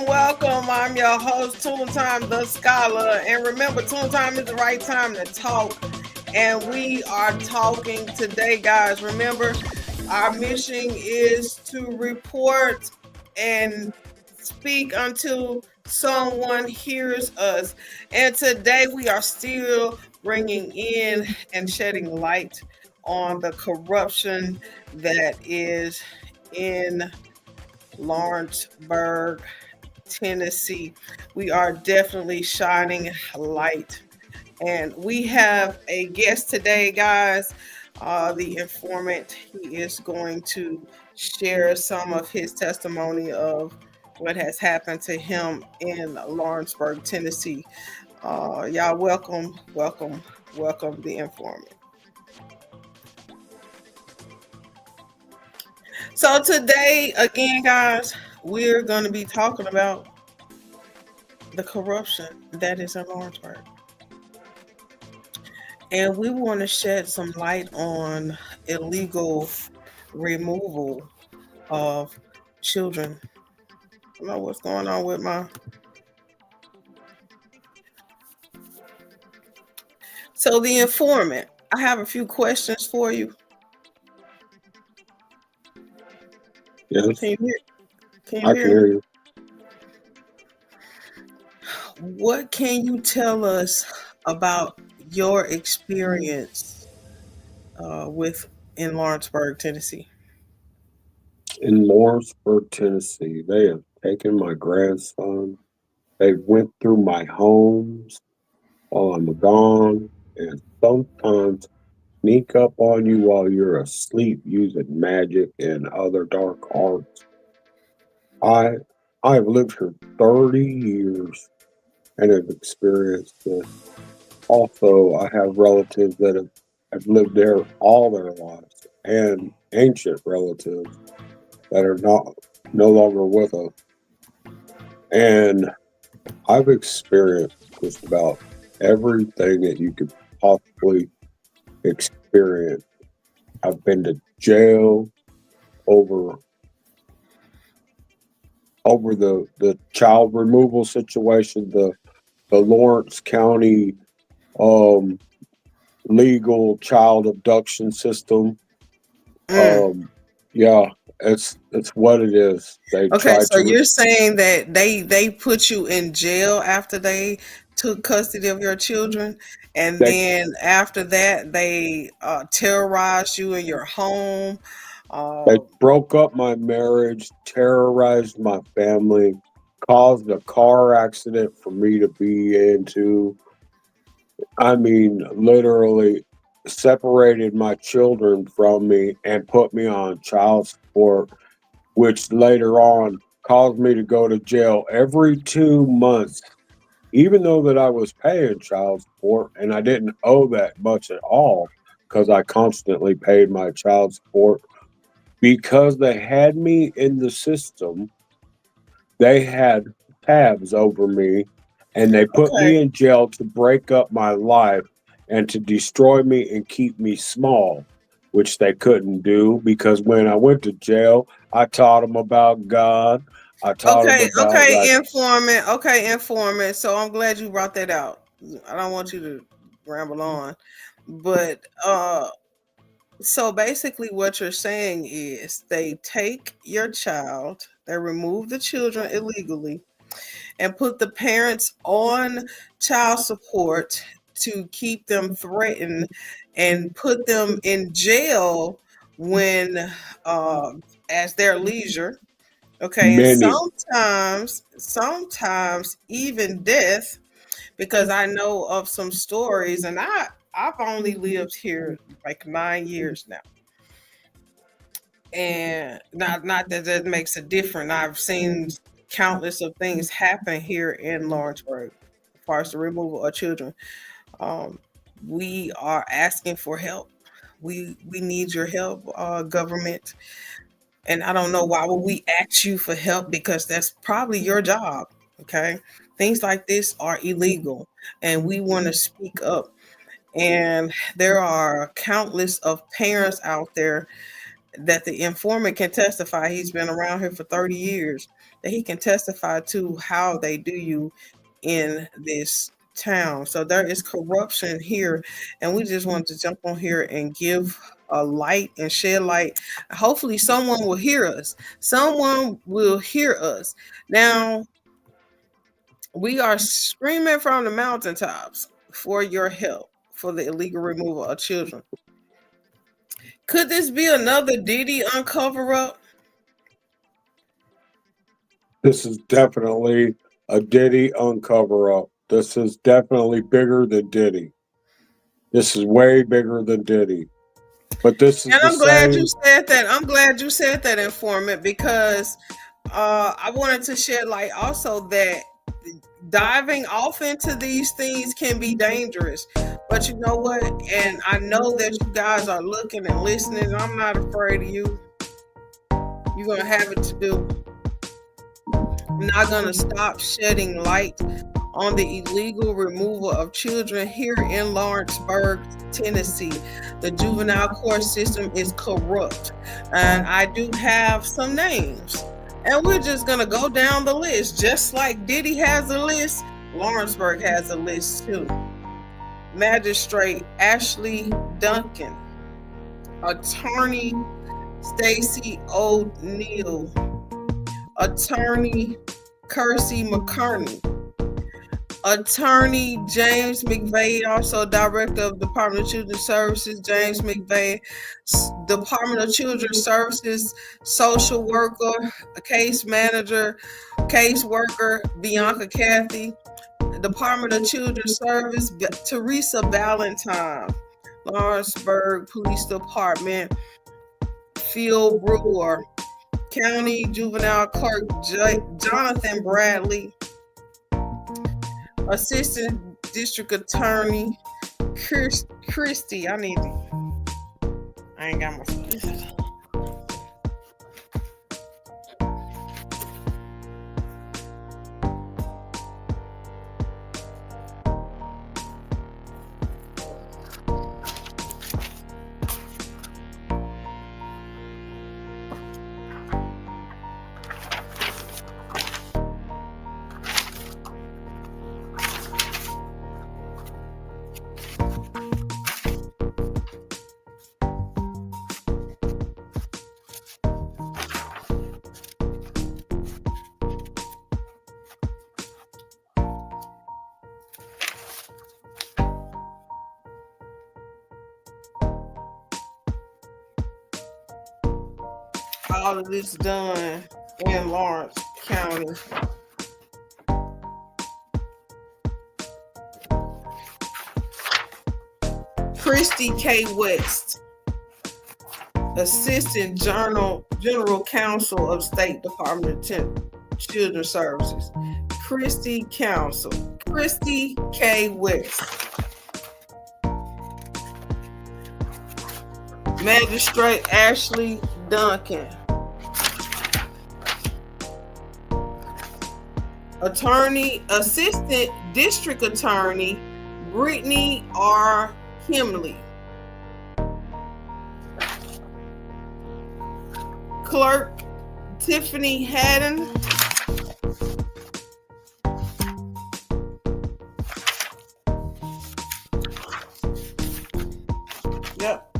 Welcome. I'm your host, Tune Time the Scholar. And remember, Tune Time is the right time to talk. And we are talking today, guys. Remember, our mission is to report and speak until someone hears us. And today we are still bringing in and shedding light on the corruption that is in Lawrenceburg, Tennessee. We are definitely shining light. And we have a guest today, guys. The informant, he is going to share some of his testimony of what has happened to him in Lawrenceburg, Tennessee. Y'all, welcome, the informant. So today, again, guys, we're going to be talking about the corruption that is in Lawrenceburg. And we want to shed some light on illegal removal of children. I don't know what's going on with my... So the informant, I have a few questions for you. Yes. Can you I can hear you. What can you tell us about your experience in Lawrenceburg, Tennessee? In Lawrenceburg, Tennessee, they have taken my grandson. They went through my homes while I'm gone, and sometimes sneak up on you while you're asleep using magic and other dark arts. I've lived here 30 years and have experienced this. Also, I have relatives that have lived there all their lives, and ancient relatives that are no longer with us. And I've experienced just about everything that you could possibly experience. I've been to jail over the child removal situation, the Lawrence County legal child abduction system. Yeah, it's what it is. So you're saying that they put you in jail after they took custody of your children, and then after that they terrorized you in your home. They broke up my marriage, terrorized my family, caused a car accident for me to be into. I mean, literally separated my children from me and put me on child support, which later on caused me to go to jail every 2 months, even though that I was paying child support and I didn't owe that much at all because I constantly paid my child support. Because they had me in the system, they had tabs over me, and they put me in jail to break up my life and to destroy me and keep me small, which they couldn't do because when I went to jail, I taught them about God. I taught them about informant. So I'm glad you brought that out. I don't want you to ramble on, but so basically what you're saying is they take your child, they remove the children illegally and put the parents on child support to keep them threatened and put them in jail when as their leisure. Okay, and sometimes even death, because I know of some stories, and I've only lived here like 9 years now. And not that that makes a difference. I've seen countless of things happen here in Lawrenceburg as far as the removal of children. Um, we are asking for help. We need your help, government. And I don't know why would we ask you for help, because that's probably your job. Okay, things like this are illegal, and we want to speak up. And there are countless of parents out there that the informant can testify. He's been around here for 30 years, that he can testify to how they do you in this town. So there is corruption here, and we just want to jump on here and give a light and shed light. Hopefully someone will hear us. Someone will hear us. Now, we are screaming from the mountaintops for your help for the illegal removal of children. Could this be another Diddy uncover up? This is definitely a Diddy uncover up. This is definitely bigger than Diddy. This is way bigger than Diddy. But this is And the I'm glad you same. said that. I'm glad you said that, informant, because I wanted to shed light also that diving off into these things can be dangerous. But you know what? And I know that you guys are looking and listening. I'm not afraid of you. You're going to have it to do. I'm not going to stop shedding light on the illegal removal of children here in Lawrenceburg, Tennessee. The juvenile court system is corrupt. And I do have some names. And we're just going to go down the list. Just like Diddy has a list, Lawrenceburg has a list too. Magistrate Ashley Duncan. Attorney Stacy O'Neill. Attorney Kersey McCartney. Attorney James McVeigh, also Director of Department of Children's Services, James McVeigh, Department of Children's Services, Social Worker, Case Manager, Case Worker, Bianca Cathy, Department of Children's Service, Teresa Valentine, Lawrenceburg Police Department, Phil Brewer, County Juvenile Clerk Jonathan Bradley, Assistant District Attorney Christy. I ain't got my. All of this done in Lawrence County. Christy K. West, Assistant General Counsel of State Department of Children's Services. Christy K. West. Magistrate Ashley Duncan. Assistant District Attorney Brittany R. Kimley. Clerk Tiffany Haddon. Yep.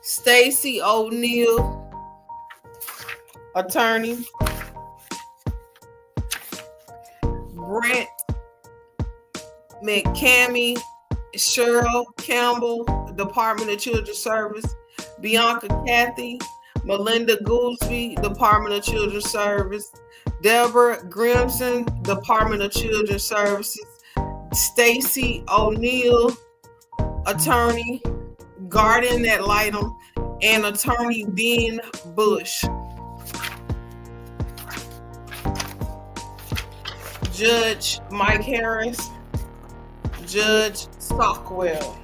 Stacy O'Neill, attorney. Brent McCamey, Cheryl Campbell, Department of Children's Service. Bianca Cathy, Melinda Goolsby, Department of Children's Service. Deborah Grimson, Department of Children's Services. Stacy O'Neill, attorney. guardian ad litem, and attorney Dean Bush. Judge Mike Harris, Judge Stockwell.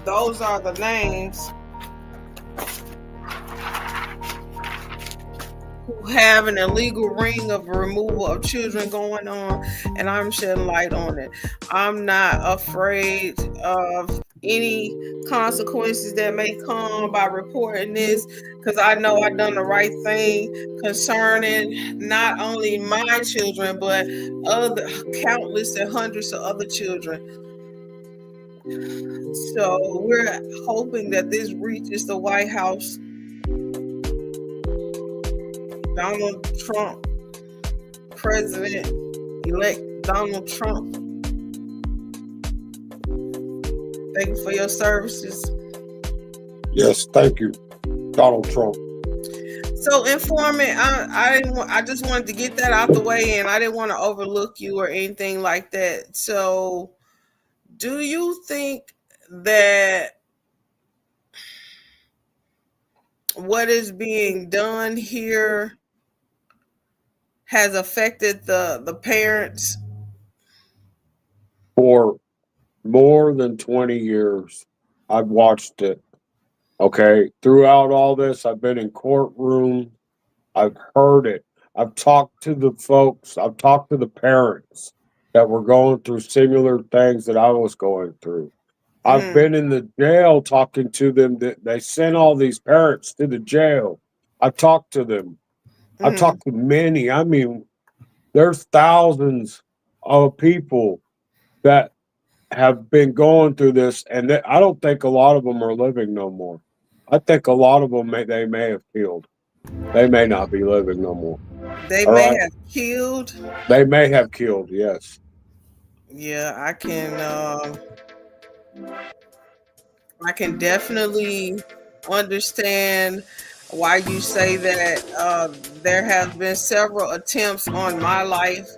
Those are the names who have an illegal ring of removal of children going on, and I'm shedding light on it. I'm not afraid of any consequences that may come by reporting this, because I know I've done the right thing concerning not only my children but other countless and hundreds of other children. So we're hoping that this reaches the White House. Donald Trump, President-elect Donald Trump, thank you for your services. Yes, thank you, Donald Trump. So, informant, I just wanted to get that out the way, and I didn't want to overlook you or anything like that. So, do you think that what is being done here has affected the parents? For more than 20 years, I've watched it. Okay. Throughout all this, I've been in courtroom. I've heard it. I've talked to the folks. I've talked to the parents that were going through similar things that I was going through. I've been in the jail talking to them. That they sent all these parents to the jail. I've talked to them. I've talked to many. I mean, there's thousands of people that have been going through this, and I don't think a lot of them are living no more. I think a lot of them they may have killed. They may not be living no more. They All may right? have killed. They may have killed. Yes. Yeah, I can definitely understand why you say that. There have been several attempts on my life,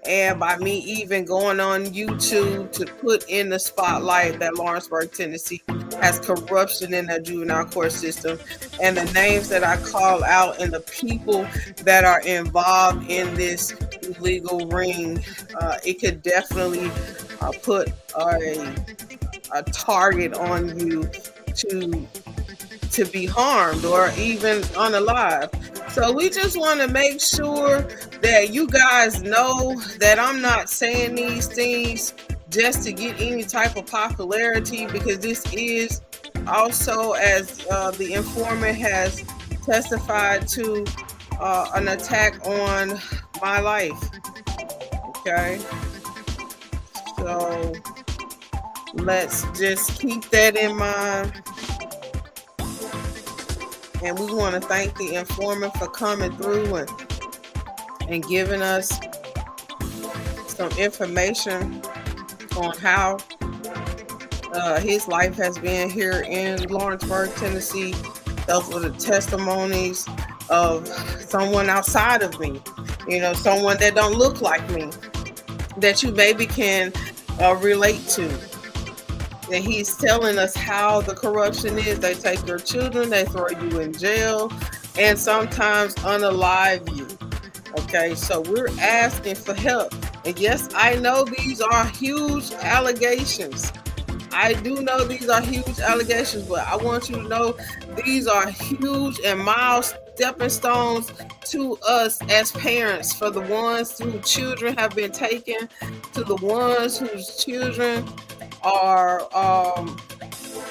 and by me even going on YouTube to put in the spotlight that Lawrenceburg, Tennessee has corruption in the juvenile court system, and the names that I call out and the people that are involved in this illegal ring, it could definitely put a target on you to be harmed or even unalive. So we just want to make sure that you guys know that I'm not saying these things just to get any type of popularity, because this is also, as the informant has testified to, an attack on my life. Okay, so let's just keep that in mind. And we want to thank the informant for coming through and giving us some information on how his life has been here in Lawrenceburg, Tennessee. Those were the testimonies of someone outside of me, someone that don't look like me, that you maybe can relate to. And he's telling us how the corruption is. They take your children, they throw you in jail, and sometimes unalive you. Okay, so we're asking for help. And yes, I know these are huge allegations. I do know these are huge allegations, but I want you to know these are huge and mild stepping stones to us as parents, for the ones whose children have been taken, to the ones whose children are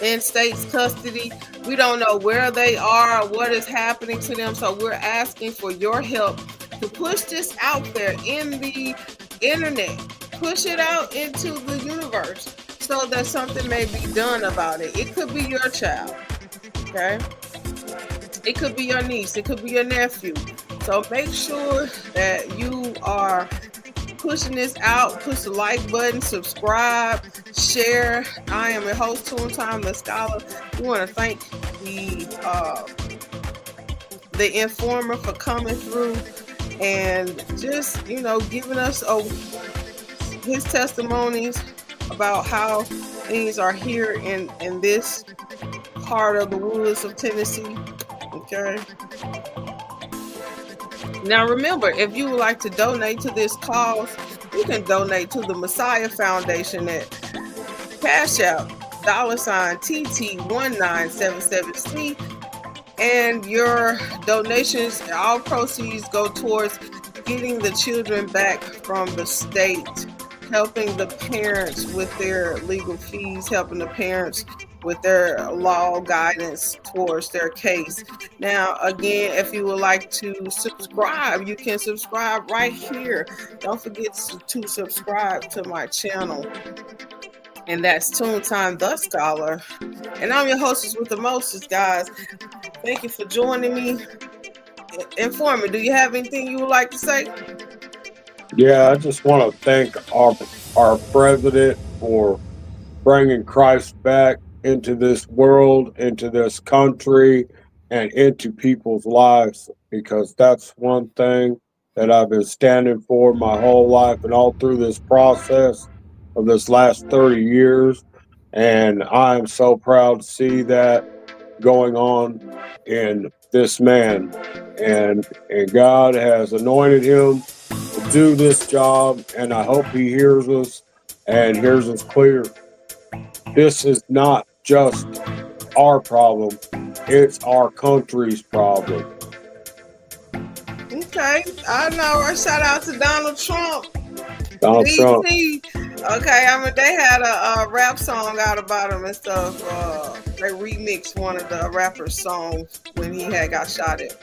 in state's custody. We don't know where they are, what is happening to them. So we're asking for your help to push this out there in the internet, push it out into the universe so that something may be done about it. It could be your child, okay? It could be your niece, it could be your nephew. So make sure that you are pushing this out. Push the like button, subscribe, share. I am your host, Toon the Scholar. We want to thank the informer for coming through and just giving us his testimonies about how things are here in this part of the woods of Tennessee. Okay. Now remember, if you would like to donate to this cause, you can donate to the Messiah Foundation at Cash App $TT1977C, and your donations, all proceeds go towards getting the children back from the state, helping the parents with their legal fees, helping the parents with their law guidance towards their case. Now, again, if you would like to subscribe, you can subscribe right here. Don't forget to subscribe to my channel. And that's Toontime the Scholar. And I'm your hostess with the mostest, guys. Thank you for joining me. Inform me, do you have anything you would like to say? Yeah, I just want to thank our president for bringing Christ back into this world, into this country, and into people's lives, because that's one thing that I've been standing for my whole life and all through this process of this last 30 years. And I'm so proud to see that going on in this man. And God has anointed him to do this job, and I hope he hears us and hears us clear. This is not just our problem, it's our country's problem. Okay, I know. Right? Shout out to Donald Trump. Donald Trump. Okay, I mean, they had a rap song out about him and stuff. They remixed one of the rapper's songs when he had got shot at.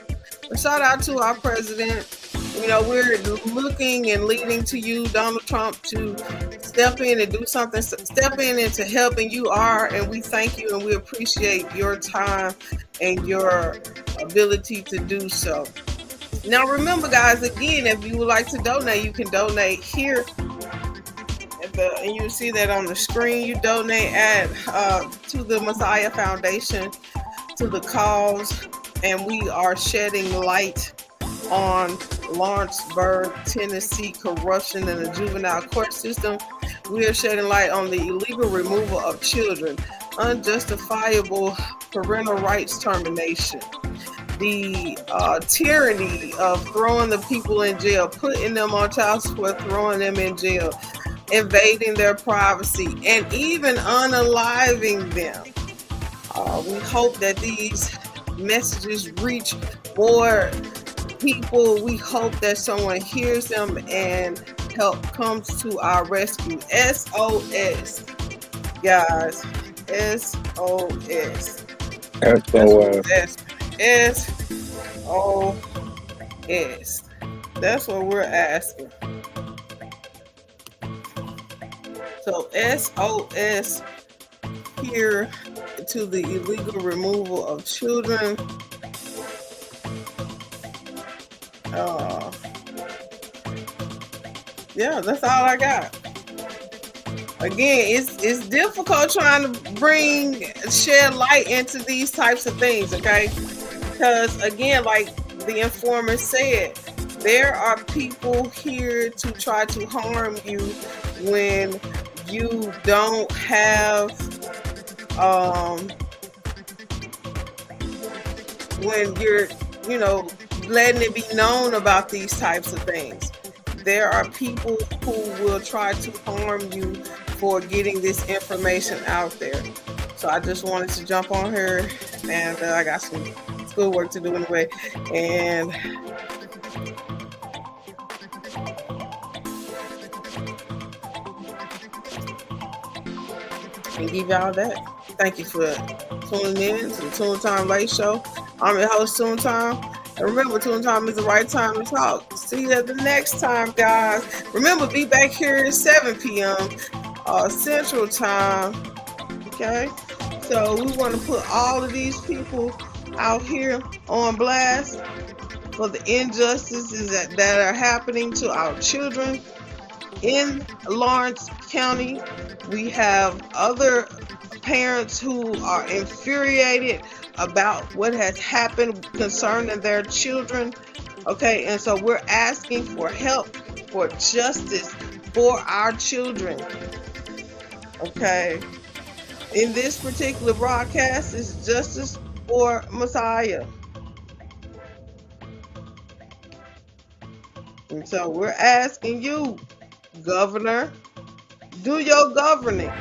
But shout out to our president. You know, we're looking and leading to you, Donald Trump, to step in and do something. Step in into helping you are, and we thank you and we appreciate your time and your ability to do so. Now, remember, guys, again, if you would like to donate, you can donate here. And you see that on the screen. You donate to the Messiah Foundation, to the cause, and we are shedding light on Lawrenceburg, Tennessee corruption in the juvenile court system. We are shedding light on the illegal removal of children, unjustifiable parental rights termination, the tyranny of throwing the people in jail, putting them on child support, throwing them in jail, invading their privacy, and even unaliving them. We hope that these messages reach more people. We hope that someone hears them and help comes to our rescue. SOS, guys. SOS. SOS. That's what we're asking. So SOS here to the illegal removal of children. Yeah, that's all I got. Again, it's difficult trying to shed light into these types of things, okay? Because again, like the informant said, there are people here to try to harm you when you don't have when you're, letting it be known about these types of things. There are people who will try to harm you for getting this information out there. So I just wanted to jump on here, and I got some schoolwork to do anyway, and give y'all that. Thank you for tuning in to the Toontime Late Show. I'm your host, Toontime. And remember, Toontime is the right time to talk. See you the next time, guys. Remember, be back here at 7 p.m. Central Time. Okay? So we want to put all of these people out here on blast for the injustices that are happening to our children in Lawrence County. We have other parents who are infuriated about what has happened concerning their children. Okay, and so we're asking for help, for justice, for our children. Okay. In this particular broadcast is justice for Messiah. And so we're asking you, Governor, do your governing.